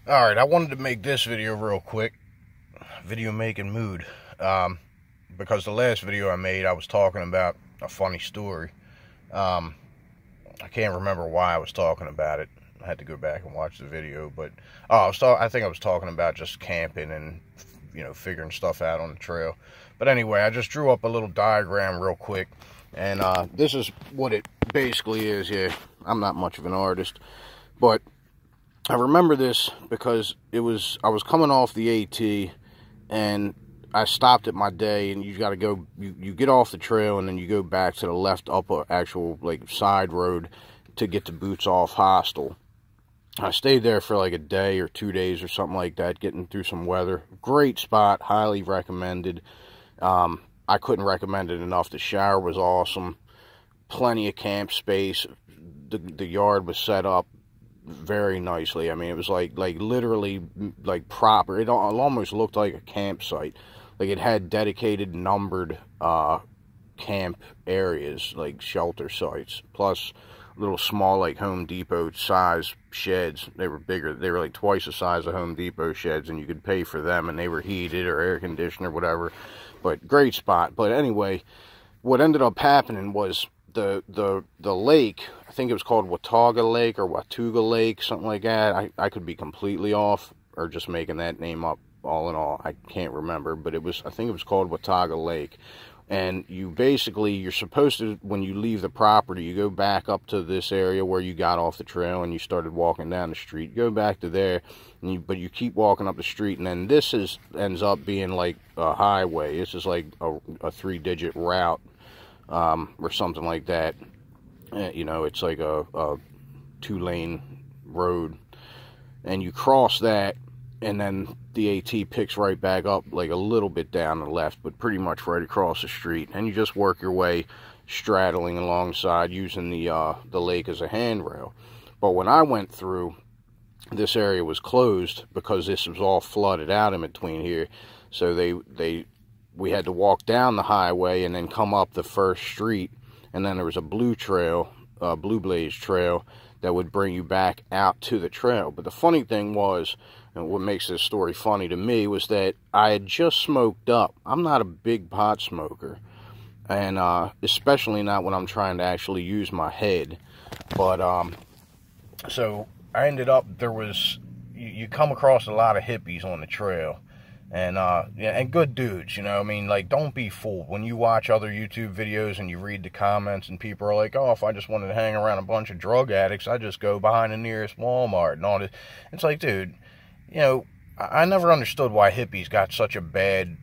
Alright, I wanted to make this video real quick. Video making mood. Because the last video I made, I was talking about a funny story. I can't remember why I was talking about it. I had to go back and watch the video, but I think I was talking about just camping and, figuring stuff out on the trail. But anyway, I just drew up a little diagram real quick, and this is what it basically is. Yeah, I'm not much of an artist, but I remember this because I was coming off the AT, and I stopped at my day, and you got to go, you get off the trail, and then you go back to the left up a actual, side road to get to Boots Off Hostel. I stayed there for like a day or 2 days or something like that, getting through some weather. Great spot, highly recommended. I couldn't recommend it enough. The shower was awesome. Plenty of camp space. The yard was set up very nicely. I mean, it was like literally proper. It almost looked like a campsite. Like it had dedicated numbered camp areas, like shelter sites, plus little small Home Depot size sheds. They were bigger. They were like twice the size of Home Depot sheds, and you could pay for them, and they were heated or air conditioned or whatever. But great spot. But anyway, what ended up happening was the lake, I think it was called Watauga Lake or Watauga Lake, something like that. I could be completely off or just making that name up. All in all, I can't remember, but I think it was called Watauga Lake. And you're supposed to, when you leave the property, you go back up to this area where you got off the trail and you started walking down the street. You go back to there, but you keep walking up the street, and then this ends up being like a highway. This is like a 3-digit route, or something like that. It's like a 2-lane road, and you cross that, and then the AT picks right back up, like a little bit down the left, but pretty much right across the street. And you just work your way straddling alongside, using the lake as a handrail. But when I went through, this area was closed because this was all flooded out in between here. So we had to walk down the highway and then come up the first street, and then there was a blue blaze trail that would bring you back out to the trail. But the funny thing was, and what makes this story funny to me, was that I had just smoked up. I'm not a big pot smoker, and especially not when I'm trying to actually use my head. But so I ended up, you come across a lot of hippies on the trail, and and good dudes, I mean, don't be fooled when you watch other YouTube videos and you read the comments and people are like, oh, if I just wanted to hang around a bunch of drug addicts, I just go behind the nearest Walmart and all this. It's like, dude, I never understood why hippies got such a bad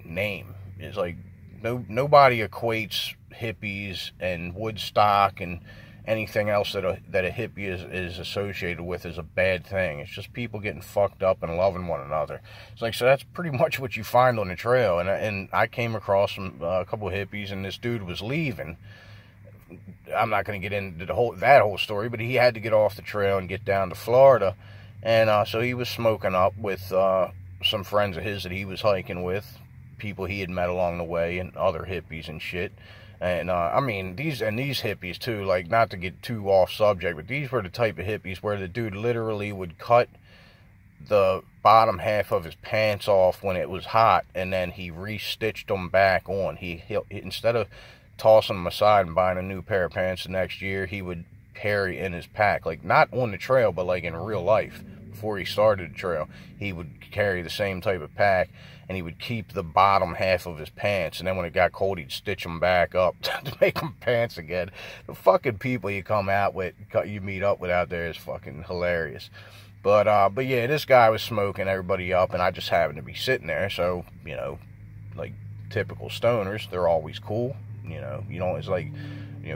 name. It's like nobody equates hippies and Woodstock and anything else that a hippie is associated with as a bad thing. It's just people getting fucked up and loving one another. It's like, so that's pretty much what you find on the trail. And I came across a couple of hippies, and this dude was leaving. I'm not going to get into that whole story, but he had to get off the trail and get down to Florida. And so he was smoking up with some friends of his that he was hiking with, people he had met along the way, and other hippies and shit. And I mean, these hippies too, not to get too off subject, but these were the type of hippies where the dude literally would cut the bottom half of his pants off when it was hot, and then he re-stitched them back on. He instead of tossing them aside and buying a new pair of pants the next year, he would carry in his pack, not on the trail, but in real life. Before he started the trail, he would carry the same type of pack, and he would keep the bottom half of his pants, and then when it got cold, he'd stitch them back up to make them pants again. The fucking people you meet up with out there is fucking hilarious. But yeah, this guy was smoking everybody up, and I just happened to be sitting there. So, typical stoners, they're always cool. It's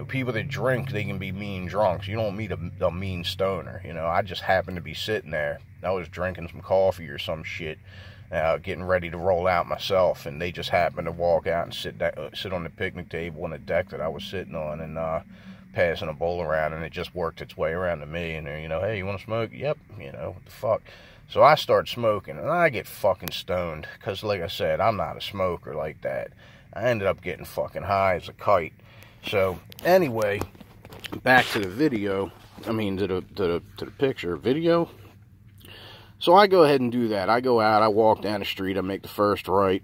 people that drink, they can be mean drunks. You don't meet a mean stoner. I just happened to be sitting there. I was drinking some coffee or some shit, getting ready to roll out myself, and they just happened to walk out and sit on the picnic table on the deck that I was sitting on, and passing a bowl around, and it just worked its way around to me, and they're, hey, you want to smoke? Yep, what the fuck. So I start smoking, and I get fucking stoned, because like I said, I'm not a smoker like that. I ended up getting fucking high as a kite. So anyway, back to the video. I mean, to the picture video. So I go ahead and do that. I go out, I walk down the street, I make the first right.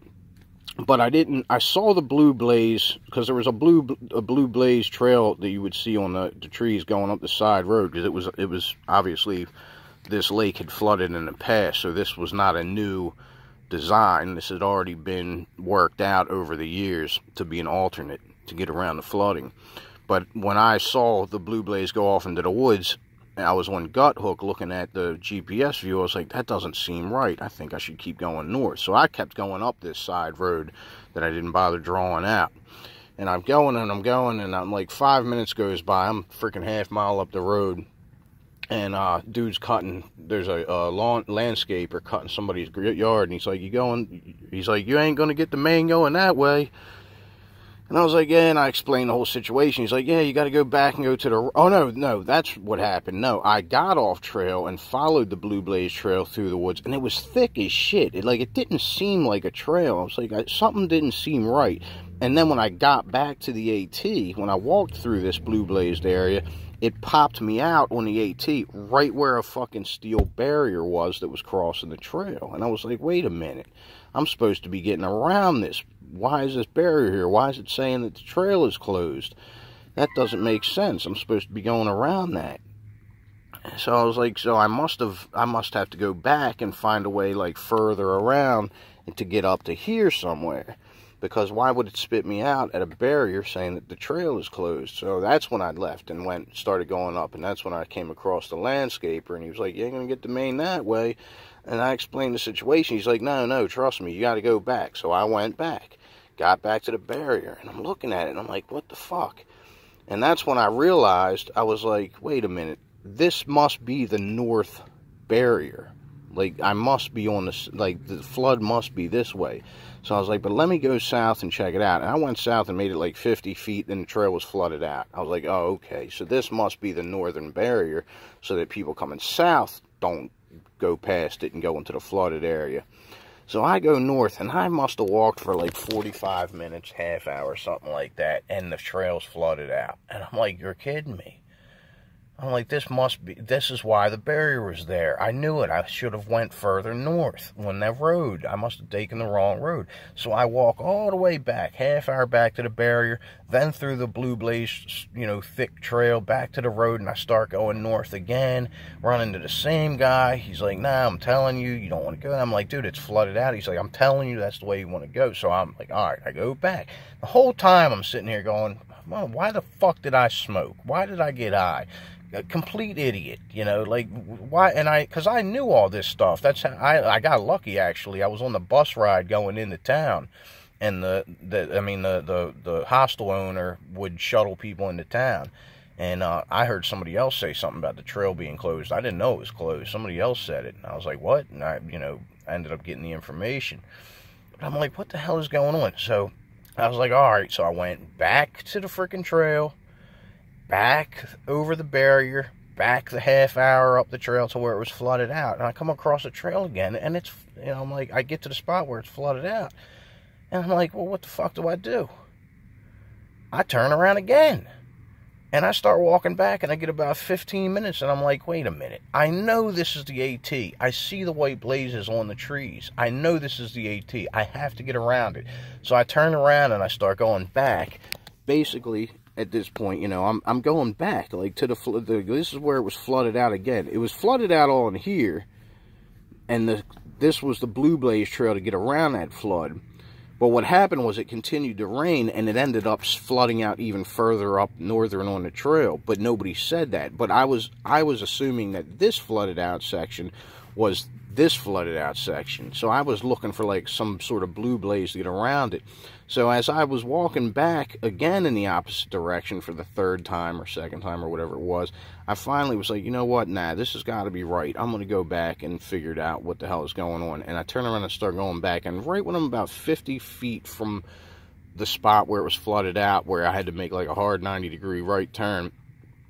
But I saw the Blue Blaze, because there was a blue Blaze trail that you would see on the trees going up the side road, because it was obviously, this lake had flooded in the past, so this was not a new design. This had already been worked out over the years to be an alternate to get around the flooding. But when I saw the Blue Blaze go off into the woods, I was on Guthook looking at the GPS view. I was like, that doesn't seem right. I think I should keep going north. So I kept going up this side road that I didn't bother drawing out. And I'm going, and I'm like 5 minutes goes by. I'm freaking half-mile up the road. And dude's cutting, there's a landscaper cutting somebody's yard. And he's like, you ain't going to get the main going that way. And I was like, yeah, and I explained the whole situation. He's like, yeah, you got to go back and go to the... Oh, no, that's what happened. No, I got off trail and followed the Blue Blaze trail through the woods, and it was thick as shit. It didn't seem like a trail. I was like, something didn't seem right. And then when I got back to the AT, when I walked through this Blue Blazed area, it popped me out on the AT right where a fucking steel barrier was that was crossing the trail. And I was like, wait a minute. I'm supposed to be getting around this. Why is this barrier here? Why is it saying that the trail is closed? That doesn't make sense. I'm supposed to be going around that. So I was like, so I must have to go back and find a way like further around and to get up to here somewhere. Because why would it spit me out at a barrier saying that the trail is closed? So that's when I left and started going up. And that's when I came across the landscaper. And he was like, you ain't going to get the main that way. And I explained the situation. He's like, no, trust me, you got to go back. So I went back, got back to the barrier, and I'm looking at it, and I'm like, what the fuck? And that's when I realized, I was like, wait a minute, this must be the north barrier. Like, I must be on this, like, the flood must be this way. So I was like, but let me go south and check it out. And I went south and made it like 50 feet, and the trail was flooded out. I was like, oh, okay, so this must be the northern barrier, so that people coming south don't go past it and go into the flooded area. So I go north, and I must have walked for like 45 minutes, half hour, something like that, and the trail's flooded out. And I'm like, you're kidding me. I'm like, this is why the barrier was there. I knew it. I should have went further north on that road. I must have taken the wrong road. So I walk all the way back, half hour back to the barrier, then through the Blue Blaze, thick trail, back to the road, and I start going north again, run into the same guy. He's like, nah, I'm telling you, you don't want to go. And I'm like, dude, it's flooded out. He's like, I'm telling you, that's the way you want to go. So I'm like, all right, I go back. The whole time I'm sitting here going, well, why the fuck did I smoke? Why did I get high? A complete idiot, like, why? And because I knew all this stuff. That's how I got lucky, actually. I was on the bus ride going into town, and the hostel owner would shuttle people into town, and I heard somebody else say something about the trail being closed. I didn't know it was closed. Somebody else said it, and I was like, what? And I ended up getting the information. But I'm like, what the hell is going on? So I was like, all right. So I went back to the freaking trail, back over the barrier, back the half hour up the trail to where it was flooded out. And I come across the trail again, and it's, I'm like, I get to the spot where it's flooded out. And I'm like, well, what the fuck do I do? I turn around again. And I start walking back, and I get about 15 minutes, and I'm like, wait a minute. I know this is the AT. I see the white blazes on the trees. I know this is the AT. I have to get around it. So I turn around, and I start going back. Basically, at this point, I'm going back, like, to this is where it was flooded out again. It was flooded out all in here, and this was the Blue Blaze trail to get around that flood. But what happened was it continued to rain, and it ended up flooding out even further up northern on the trail. But nobody said that. But I was assuming that this flooded out section was this flooded out section. So I was looking for like some sort of Blue Blaze to get around it. So as I was walking back again in the opposite direction for the third time or second time or whatever it was, I finally was like, you know what, nah, this has got to be right. I'm going to go back and figure it out what the hell is going on. And I turn around and start going back, and right when I'm about 50 feet from the spot where it was flooded out, where I had to make like a hard 90-degree right turn,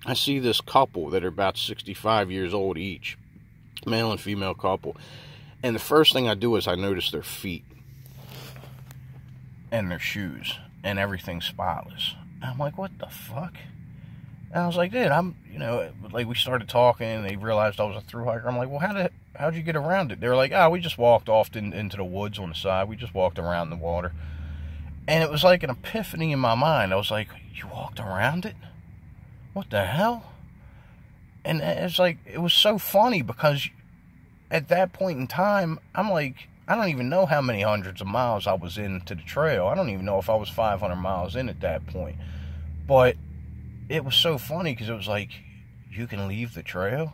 I see this couple that are about 65 years old each, male and female couple. And the first thing I do is I notice their feet and their shoes, and everything's spotless. I'm like, what the fuck? And I was like, dude, like we started talking and they realized I was a thru hiker. I'm like, well, how'd you get around it? They were like, we just walked off into the woods on the side. We just walked around the water. And it was like an epiphany in my mind. I was like, you walked around it? What the hell? And it's like, it was so funny because at that point in time, I'm like, I don't even know how many hundreds of miles I was into the trail. I don't even know if I was 500 miles in at that point. But it was so funny because it was like, you can leave the trail?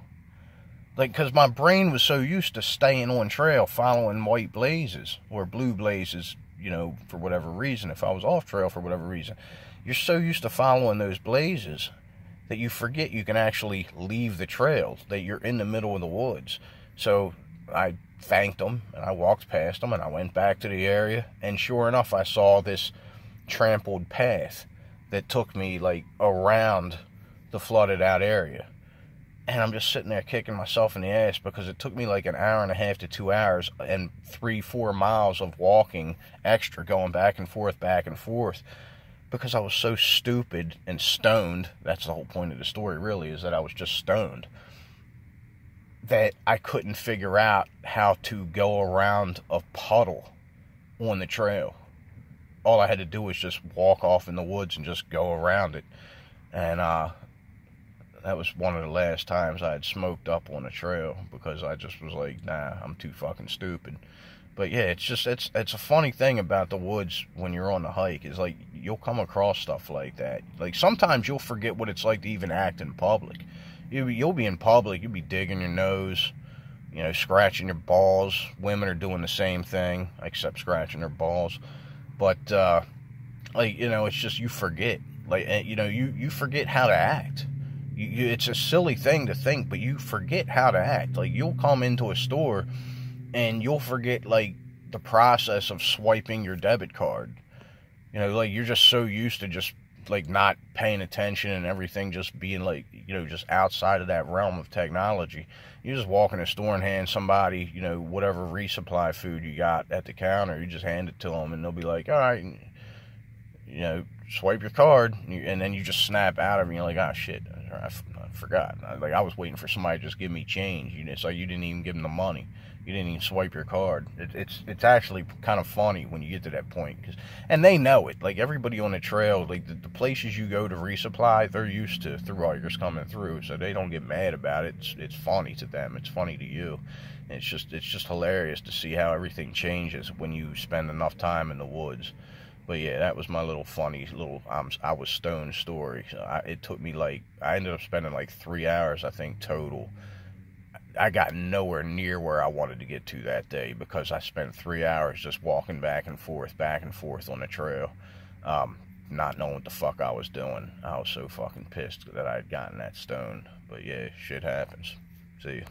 Like, because my brain was so used to staying on trail, following white blazes or blue blazes, for whatever reason. If I was off trail for whatever reason, you're so used to following those blazes that you forget you can actually leave the trail, that you're in the middle of the woods. So I thanked them and I walked past them and I went back to the area, and sure enough, I saw this trampled path that took me like around the flooded out area. And I'm just sitting there kicking myself in the ass because it took me like an hour and a half to 2 hours and 3-4 miles of walking extra, going back and forth, because I was so stupid and stoned. That's the whole point of the story, really, is that I was just stoned, that I couldn't figure out how to go around a puddle on the trail. All I had to do was just walk off in the woods and just go around it. And that was one of the last times I had smoked up on a trail, because I just was like, nah, I'm too fucking stupid. But yeah, it's a funny thing about the woods when you're on the hike, is like, you'll come across stuff like that. Like, sometimes you'll forget what it's like to even act in public. You'll be in public, you'll be digging your nose, scratching your balls. Women are doing the same thing, except scratching their balls. But, it's just, you forget. Like, you forget how to act. It's a silly thing to think, but you forget how to act. Like, you'll come into a store and you'll forget, like, the process of swiping your debit card. Like, you're just so used to just, like, not paying attention and everything just being, like, just outside of that realm of technology. You just walk in a store and hand somebody, whatever resupply food you got at the counter. You just hand it to them and they'll be like, all right, swipe your card. And then you just snap out of it and you're like, oh, shit, I forgot. Like, I was waiting for somebody to just give me change. It's like you didn't even give them the money. You didn't even swipe your card. It's actually kind of funny when you get to that point. And they know it. Like, everybody on the trail, like, the places you go to resupply, they're used to thru-hikers coming through, so they don't get mad about it. It's funny to them. It's funny to you. And it's just hilarious to see how everything changes when you spend enough time in the woods. But yeah, that was my funny little I was stoned story. So it took me I ended up spending 3 hours, I think, total. I got nowhere near where I wanted to get to that day because I spent 3 hours just walking back and forth on the trail, not knowing what the fuck I was doing. I was so fucking pissed that I had gotten that stoned. But yeah, shit happens. See ya.